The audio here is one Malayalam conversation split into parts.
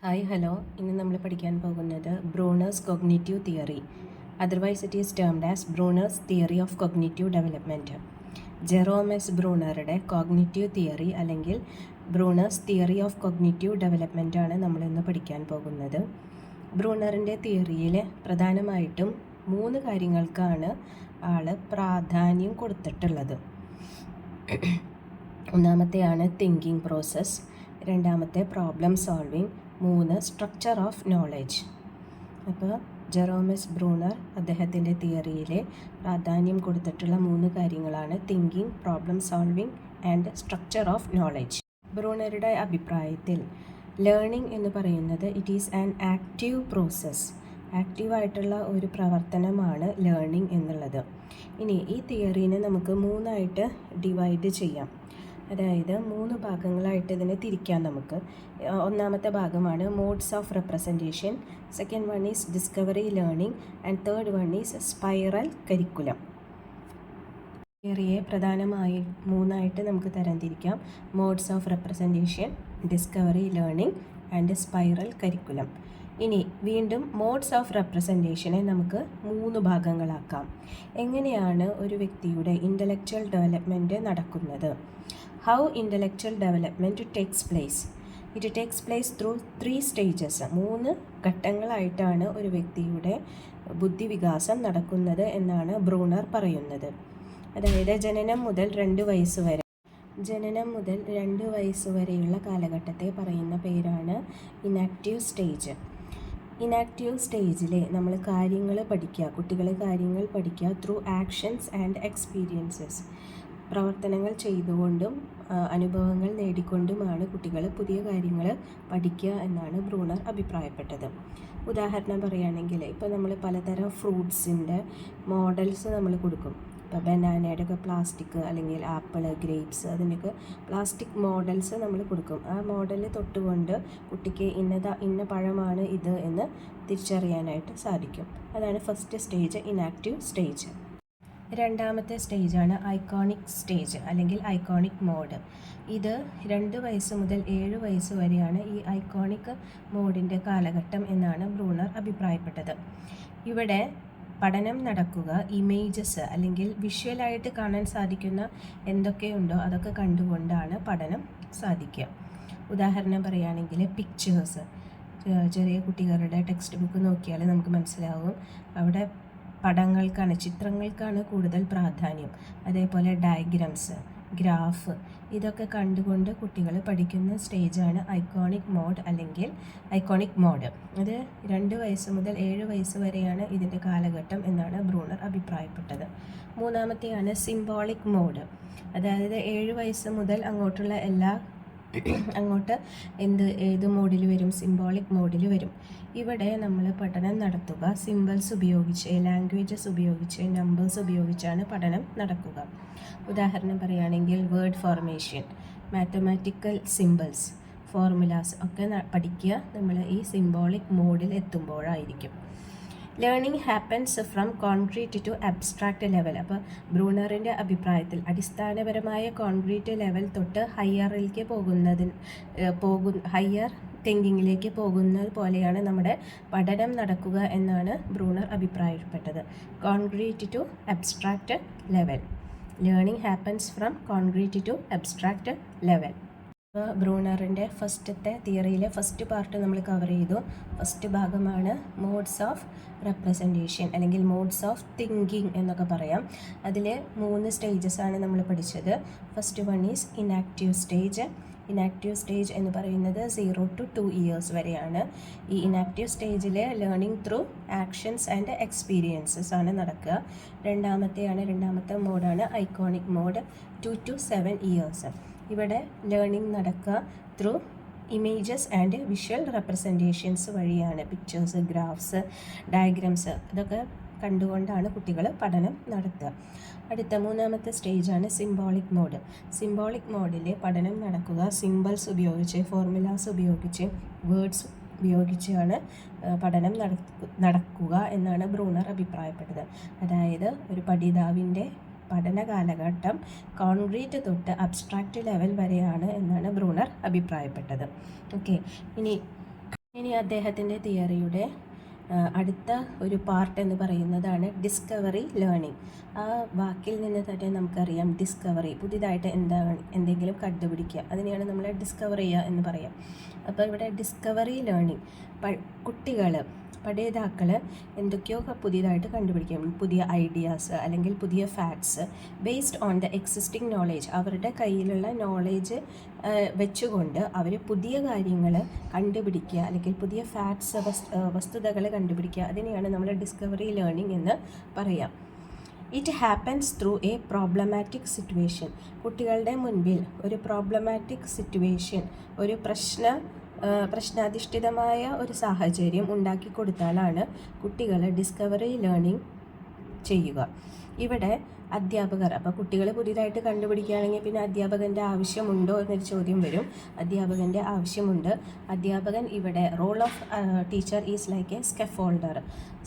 ഹായ് ഹലോ, ഇന്ന് നമ്മൾ പഠിക്കാൻ പോകുന്നത് Bruner's cognitive theory. Otherwise it is termed as Bruner's theory of cognitive development. Jerome S ബ്രൂണറുടെ കോഗ്നിറ്റീവ് തിയറി അല്ലെങ്കിൽ Bruner's theory of cognitive development ആണ് നമ്മളിന്ന് പഠിക്കാൻ പോകുന്നത്. ബ്രൂണറിൻ്റെ തിയറിയിൽ പ്രധാനമായിട്ടും 3 കാര്യങ്ങൾക്കാണ് ആൾ പ്രാധാന്യം കൊടുത്തിട്ടുള്ളത്. ഒന്നാമത്തെയാണ് തിങ്കിങ് പ്രോസസ്സ്, രണ്ടാമത്തെ problem solving, 3 structure of knowledge. അപ്പോൾ ജെറോം എസ് ബ്രൂണർ അദ്ദേഹത്തിൻ്റെ തിയറിയിലെ പ്രാധാന്യം കൊടുത്തിട്ടുള്ള 3 കാര്യങ്ങളാണ് thinking, problem solving and structure of knowledge. ബ്രൂണറുടെ അഭിപ്രായത്തിൽ ലേണിംഗ് എന്ന് പറയുന്നത് it is an active process, ആക്റ്റീവായിട്ടുള്ള ഒരു പ്രവർത്തനമാണ് ലേണിംഗ് എന്നുള്ളത്. ഇനി ഈ തിയറീനെ നമുക്ക് 3 ആയിട്ട് ഡിവൈഡ് ചെയ്യാം. അതായത് 3 ഭാഗങ്ങളായിട്ട് ഇതിനെ തിരിക്കാം നമുക്ക്. ഒന്നാമത്തെ ഭാഗമാണ് modes of representation, second one is discovery learning and third one is spiral curriculum. തിയറിയെ പ്രധാനമായും 3 ആയിട്ട് നമുക്ക് തരംതിരിക്കാം: modes of representation, discovery learning and spiral curriculum. ഇനി വീണ്ടും മോഡ്സ് ഓഫ് റെപ്രസെൻറ്റേഷനെ നമുക്ക് 3 ഭാഗങ്ങളാക്കാം. എങ്ങനെയാണ് ഒരു വ്യക്തിയുടെ ഇൻ്റലക്ച്വൽ ഡെവലപ്മെൻറ്റ് നടക്കുന്നത്? How intellectual development takes place? It takes place through 3 stages. 3 ഘട്ടങ്ങളായിട്ടാണ് ഒരു വ്യക്തിയുടെ ബുദ്ധിവികാസം നടക്കുന്നത് എന്നാണ് ബ്രൂണർ പറയുന്നത്. അതായത് ജനനം മുതൽ 2 വയസ്സ് വരെ. ജനനം മുതൽ 2 വയസ്സ് വരെയുള്ള കാലഘട്ടത്തെ പറയുന്ന പേരാണ് ഇനാക്റ്റീവ് സ്റ്റേജ്. ഇനാക്റ്റീവ് സ്റ്റേജിൽ നമ്മൾ കാര്യങ്ങൾ പഠിക്കുക, കുട്ടികൾ കാര്യങ്ങൾ പഠിക്കുക ത്രൂ ആക്ഷൻസ് ആൻഡ് എക്സ്പീരിയൻസസ്. പ്രവർത്തനങ്ങൾ ചെയ്തുകൊണ്ടും അനുഭവങ്ങൾ നേടിക്കൊണ്ടുമാണ് കുട്ടികൾ പുതിയ കാര്യങ്ങൾ പഠിക്കുക എന്നാണ് ബ്രൂണർ അഭിപ്രായപ്പെട്ടത്. ഉദാഹരണം പറയുകയാണെങ്കിൽ ഇപ്പോൾ നമ്മൾ പലതരം ഫ്രൂട്ട്സിൻ്റെ മോഡൽസ് നമ്മൾ കൊടുക്കും. ഇപ്പോൾ ബനാനയുടെ ഒക്കെ പ്ലാസ്റ്റിക്, അല്ലെങ്കിൽ ആപ്പിൾ, ഗ്രേപ്സ്, അതിൻ്റെയൊക്കെ പ്ലാസ്റ്റിക് മോഡൽസ് നമ്മൾ കൊടുക്കും. ആ മോഡൽ തൊട്ടുകൊണ്ട് കുട്ടിക്ക് ഇന്ന പഴമാണ് ഇത് എന്ന് തിരിച്ചറിയാനായിട്ട് സാധിക്കും. അതാണ് ഫസ്റ്റ് സ്റ്റേജ്, ഇനാക്റ്റീവ് സ്റ്റേജ്. രണ്ടാമത്തെ സ്റ്റേജാണ് ഐക്കോണിക് സ്റ്റേജ് അല്ലെങ്കിൽ ഐക്കോണിക് മോഡ്. ഇത് 2 വയസ്സ് മുതൽ 7 വയസ്സ് വരെയാണ് ഈ ഐക്കോണിക് മോഡിൻ്റെ കാലഘട്ടം എന്നാണ് ബ്രൂണർ അഭിപ്രായപ്പെട്ടത്. ഇവിടെ പഠനം നടക്കുക ഇമേജസ് അല്ലെങ്കിൽ വിഷ്വലായിട്ട് കാണാൻ സാധിക്കുന്ന എന്തൊക്കെയുണ്ടോ അതൊക്കെ കണ്ടുകൊണ്ടാണ് പഠനം സാധിക്കുക. ഉദാഹരണം പറയുകയാണെങ്കിൽ പിക്ചേഴ്സ്. ചെറിയ കുട്ടികളുടെ ടെക്സ്റ്റ് ബുക്ക് നോക്കിയാൽ നമുക്ക് മനസ്സിലാവും അവിടെ പടങ്ങൾക്കാണ്, ചിത്രങ്ങൾക്കാണ് കൂടുതൽ പ്രാധാന്യം. അതേപോലെ ഡയഗ്രാംസ്, ഗ്രാഫ്, ഇതൊക്കെ കണ്ടുകൊണ്ട് കുട്ടികൾ പഠിക്കുന്ന സ്റ്റേജാണ് ഐക്കോണിക് മോഡ് അല്ലെങ്കിൽ ഐക്കോണിക് മോഡ്. അത് 2 വയസ്സ് മുതൽ 7 വയസ്സ് വരെയാണ് ഇതിൻ്റെ കാലഘട്ടം എന്നാണ് ബ്രൂണർ അഭിപ്രായപ്പെട്ടത്. മൂന്നാമത്തെയാണ് സിംബോളിക് മോഡ്. അതായത് 7 വയസ്സ് മുതൽ അങ്ങോട്ടുള്ള അങ്ങോട്ട് ഏത് മോഡിൽ വരും? സിംബോളിക് മോഡിൽ വരും. ഇവിടെ നമ്മൾ പഠനം നടത്തുക സിംബൽസ് ഉപയോഗിച്ച്, ലാംഗ്വേജസ് ഉപയോഗിച്ച്, നമ്പേഴ്സ് ഉപയോഗിച്ചാണ് പഠനം നടക്കുക. ഉദാഹരണം പറയുകയാണെങ്കിൽ word formation, mathematical symbols, formulas ഒക്കെ പഠിക്കുക നമ്മൾ ഈ സിംബോളിക് മോഡിൽ എത്തുമ്പോഴായിരിക്കും. Learning happens from concrete to abstract level. അപ്പോൾ ബ്രൂണറിൻ്റെ അഭിപ്രായത്തിൽ അടിസ്ഥാനപരമായ കോൺക്രീറ്റ് ലെവൽ തൊട്ട് ഹയറിലേക്ക് ഹയർ തിങ്കിങ്ങിലേക്ക് പോകുന്നത് പോലെയാണ് നമ്മുടെ പഠനം നടക്കുക എന്നാണ് ബ്രൂണർ അഭിപ്രായപ്പെട്ടത്. Concrete to abstract level. Learning happens from concrete to abstract level. അപ്പോൾ ബ്രൂണറിൻ്റെ ഫസ്റ്റത്തെ തിയറിയിലെ ഫസ്റ്റ് പാർട്ട് നമ്മൾ കവർ ചെയ്തു. ഫസ്റ്റ് ഭാഗമാണ് മോഡ്സ് ഓഫ് റെപ്രസെൻറ്റേഷൻ അല്ലെങ്കിൽ മോഡ്സ് ഓഫ് തിങ്കിങ് എന്നൊക്കെ പറയാം. അതിൽ 3 സ്റ്റേജസാണ് നമ്മൾ പഠിച്ചത്. First one is enactive stage. Enactive stage എന്ന് പറയുന്നത് 0 to 2 ഇയേഴ്സ് വരെയാണ്. ഈ ഇനാക്റ്റീവ് സ്റ്റേജിൽ learning through actions and experiences ആണ് നടക്കുക. രണ്ടാമത്തെ മോഡാണ് ഐക്കോണിക് മോഡ്, 2 to 7 ഇയേഴ്സ്. ഇവിടെ ലേണിംഗ് നടക്കുക through images and visual representations വഴിയാണ്. പിക്ചേഴ്സ്, ഗ്രാഫ്സ്, ഡയഗ്രാംസ് ഇതൊക്കെ കണ്ടുകൊണ്ടാണ് കുട്ടികൾ പഠനം നടത്തുക. അടുത്ത 3ാമത്തെ സ്റ്റേജാണ് സിംബോളിക് മോഡ്. സിംബോളിക് മോഡിൽ പഠനം നടക്കുക സിംബൽസ് ഉപയോഗിച്ച്, ഫോർമുലാസ് ഉപയോഗിച്ച്, വേർഡ്സ് ഉപയോഗിച്ചാണ് പഠനം നടക്കുക എന്നാണ് ബ്രൂണർ അഭിപ്രായപ്പെട്ടത്. അതായത് ഒരു പഠിതാവിൻ്റെ പഠന കാലഘട്ടം കോൺക്രീറ്റ് തൊട്ട് അബ്സ്ട്രാക്റ്റ് ലെവൽ വരെയാണ് എന്നാണ് ബ്രൂണർ അഭിപ്രായപ്പെട്ടത്. ഓക്കെ, ഇനി ഇനി അദ്ദേഹത്തിൻ്റെ തിയറിയുടെ അടുത്ത ഒരു പാർട്ട് എന്ന് പറയുന്നതാണ് ഡിസ്കവറി ലേണിംഗ്. ആ വാക്കിൽ നിന്ന് തന്നെ നമുക്കറിയാം ഡിസ്കവറി, പുതിയതായിട്ട് എന്തെങ്കിലും കണ്ടുപിടിക്കുക, അതിനെയാണ് നമ്മൾ ഡിസ്കവർ ചെയ്യുക എന്ന് പറയാം. അപ്പോൾ ഇവിടെ ഡിസ്കവറി ലേണിംഗ്, കുട്ടികൾ പഠിതാക്കൾ എന്തൊക്കെയോ പുതിയതായിട്ട് കണ്ടുപിടിക്കും, പുതിയ ഐഡിയാസ് അല്ലെങ്കിൽ പുതിയ facts based on the existing knowledge. അവരുടെ കയ്യിലുള്ള നോളേജ് വെച്ചുകൊണ്ട് അവർ പുതിയ കാര്യങ്ങൾ കണ്ടുപിടിക്കുക അല്ലെങ്കിൽ പുതിയ ഫാക്ട്സ്, വസ്തുതകൾ കണ്ടുപിടിക്കുക, അതിനെയാണ് നമ്മൾ ഡിസ്കവറി ലേണിംഗ് എന്ന് പറയാം. It happens through A problematic situation. കുട്ടികളുടെ മുൻപിൽ ഒരു പ്രോബ്ലമാറ്റിക് സിറ്റുവേഷൻ, ഒരു പ്രശ്നാധിഷ്ഠിതമായ ഒരു സാഹചര്യം ഉണ്ടാക്കി കൊടുത്താലാണ് കുട്ടികൾ ഡിസ്കവറി ലേണിംഗ് ചെയ്യുക. ഇവിടെ അധ്യാപകർ, അപ്പോൾ കുട്ടികൾ പുതിയതായിട്ട് കണ്ടുപിടിക്കുകയാണെങ്കിൽ പിന്നെ അധ്യാപകൻ്റെ ആവശ്യമുണ്ടോ എന്നൊരു ചോദ്യം വരും. അധ്യാപകൻ്റെ ആവശ്യമുണ്ട്. അധ്യാപകൻ ഇവിടെ role of teacher is like a scaffolder.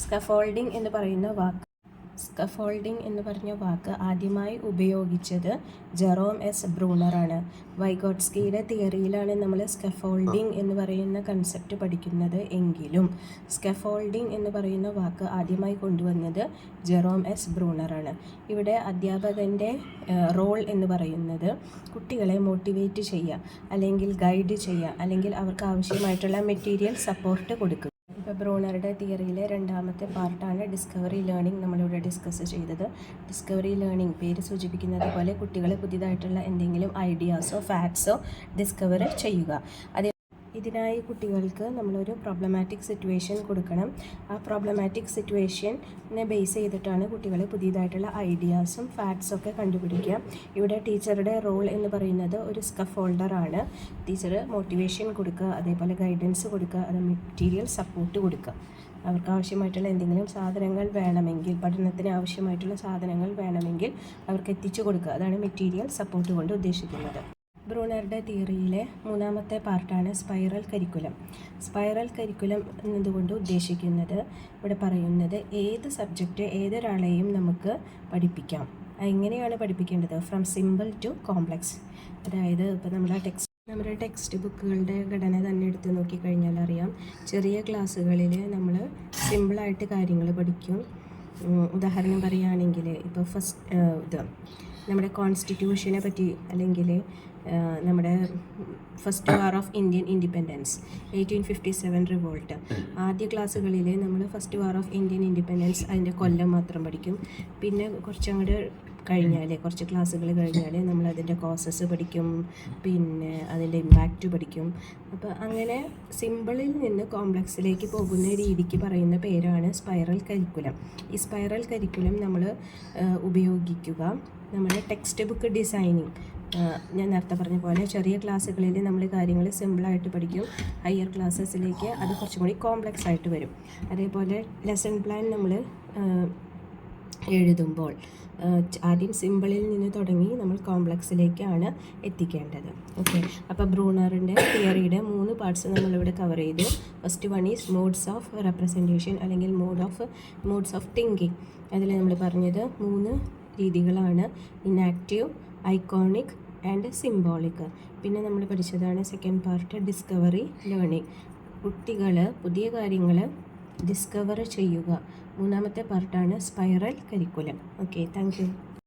Scaffolding എന്ന് പറഞ്ഞ വാക്ക് ആദ്യമായി ഉപയോഗിച്ചത് ജെറോം എസ് ബ്രൂണറാണ്. വൈഗോട്സ്കിയുടെ തിയറിയിലാണ് നമ്മൾ സ്കഫോൾഡിംഗ് എന്ന് പറയുന്ന കൺസെപ്റ്റ് പഠിക്കുന്നത് എങ്കിലും സ്കഫോൾഡിംഗ് എന്ന് പറയുന്ന വാക്ക് ആദ്യമായി കൊണ്ടുവന്നത് ജെറോം എസ് ബ്രൂണറാണ്. ഇവിടെ അധ്യാപകൻ്റെ റോൾ എന്ന് പറയുന്നത് കുട്ടികളെ മോട്ടിവേറ്റ് ചെയ്യുക, അല്ലെങ്കിൽ ഗൈഡ് ചെയ്യുക, അല്ലെങ്കിൽ അവർക്ക് ആവശ്യമായിട്ടുള്ള മെറ്റീരിയൽ സപ്പോർട്ട് കൊടുക്കുക. ഇപ്പോൾ ബ്രൂണറുടെ തിയറിയിലെ രണ്ടാമത്തെ പാർട്ടാണ് ഡിസ്കവറി ലേണിംഗ് നമ്മളിവിടെ ഡിസ്കസ് ചെയ്തത്. ഡിസ്കവറി ലേണിംഗ് പേര് സൂചിപ്പിക്കുന്നത് പോലെ കുട്ടികൾ പുതിയതായിട്ടുള്ള എന്തെങ്കിലും ഐഡിയാസോ ഫാക്ട്സോ ഡിസ്കവർ ചെയ്യുക. ഇതിനായി കുട്ടികൾക്ക് നമ്മളൊരു പ്രോബ്ലമാറ്റിക് സിറ്റുവേഷൻ കൊടുക്കണം. ആ പ്രോബ്ലമാറ്റിക് സിറ്റുവേഷനെ ബേസ് ചെയ്തിട്ടാണ് കുട്ടികൾ പുതിയതായിട്ടുള്ള ഐഡിയാസും ഫാക്ട്സൊക്കെ കണ്ടുപിടിക്കുക. ഇവിടെ ടീച്ചറുടെ റോൾ എന്ന് പറയുന്നത് ഒരു സ്കഫോൾഡറാണ്. ടീച്ചർ മോട്ടിവേഷൻ കൊടുക്കുക, അതേപോലെ ഗൈഡൻസ് കൊടുക്കുക, അത് മെറ്റീരിയൽ സപ്പോർട്ട് കൊടുക്കുക. അവർക്ക് ആവശ്യമായിട്ടുള്ള എന്തെങ്കിലും സാധനങ്ങൾ വേണമെങ്കിൽ, പഠനത്തിന് ആവശ്യമായിട്ടുള്ള സാധനങ്ങൾ വേണമെങ്കിൽ അവർക്ക് എത്തിച്ചു കൊടുക്കുക. അതാണ് മെറ്റീരിയൽ സപ്പോർട്ട് കൊണ്ട് ഉദ്ദേശിക്കുന്നത്. ബ്രൂണറുടെ തിയറിയിലെ മൂന്നാമത്തെ പാർട്ടാണ് സ്പൈറൽ കരിക്കുലം. സ്പൈറൽ കരിക്കുലം എന്നതുകൊണ്ട് ഉദ്ദേശിക്കുന്നത്, ഇവിടെ പറയുന്നത് ഏത് സബ്ജക്റ്റ് ഏതൊരാളെയും നമുക്ക് പഠിപ്പിക്കാം. എങ്ങനെയാണ് പഠിപ്പിക്കേണ്ടത്? From simple to complex. അതായത് ഇപ്പോൾ നമ്മുടെ ടെക്സ്റ്റ് ബുക്കുകളുടെ ഘടന തന്നെ എടുത്ത് നോക്കിക്കഴിഞ്ഞാൽ അറിയാം, ചെറിയ ക്ലാസ്സുകളിൽ നമ്മൾ സിമ്പിളായിട്ട് കാര്യങ്ങൾ പഠിക്കും. ഉദാഹരണം പറയുകയാണെങ്കിൽ ഇപ്പോൾ നമ്മുടെ കോൺസ്റ്റിറ്റ്യൂഷനെ പറ്റി, അല്ലെങ്കിൽ നമ്മുടെ first war of Indian independence 1857 revolt. ആദ്യ ക്ലാസ്സുകളിൽ നമ്മൾ first war of Indian independence അതിൻ്റെ കൊല്ലം മാത്രം പഠിക്കും. പിന്നെ കുറച്ച് ക്ലാസ്സുകൾ കഴിഞ്ഞാൽ നമ്മൾ അതിൻ്റെ കോസസ് പഠിക്കും, പിന്നെ അതിൻ്റെ ഇമ്പാക്റ്റ് പഠിക്കും. അപ്പോൾ അങ്ങനെ സിമ്പിളിൽ നിന്ന് കോംപ്ലക്സിലേക്ക് പോകുന്ന രീതിക്ക് പറയുന്ന പേരാണ് സ്പൈറൽ കരിക്കുലം. ഈ സ്പൈറൽ കരിക്കുലം നമ്മൾ ഉപയോഗിക്കുക നമ്മുടെ ടെക്സ്റ്റ് ബുക്ക് ഡിസൈനിങ്. ഞാൻ നേരത്തെ പറഞ്ഞ പോലെ ചെറിയ ക്ലാസ്സുകളിൽ നമ്മൾ കാര്യങ്ങൾ സിമ്പിളായിട്ട് പഠിക്കും. ഹയർ ക്ലാസ്സസിലേക്ക് അത് കുറച്ചും കൂടി കോംപ്ലക്സ് ആയിട്ട് വരും. അതേപോലെ ലെസൺ പ്ലാൻ നമ്മൾ എഴുതുമ്പോൾ ആദ്യം സിമ്പിളിൽ നിന്ന് തുടങ്ങി നമ്മൾ കോംപ്ലക്സിലേക്കാണ് എത്തിക്കേണ്ടത്. ഓക്കെ, അപ്പോൾ ബ്രൂണറിൻ്റെ തിയറിയുടെ 3 പാർട്സ് നമ്മളിവിടെ കവർ ചെയ്തു. First one is modes of representation, അല്ലെങ്കിൽ മോഡ്സ് ഓഫ് തിങ്കിങ്. അതിൽ നമ്മൾ പറഞ്ഞത് 3 രീതികളാണ്: ഇനാക്റ്റീവ്, ഐക്കോണിക് ആൻഡ് സിംബോളിക്. പിന്നെ നമ്മൾ പഠിച്ചതാണ് സെക്കൻഡ് പാർട്ട് ഡിസ്കവറി ലേണിംഗ്. കുട്ടികൾ പുതിയ കാര്യങ്ങൾ ഡിസ്കവർ ചെയ്യുക. മൂന്നാമത്തെ പാർട്ടാണ് spiral curriculum. Okay, thank you.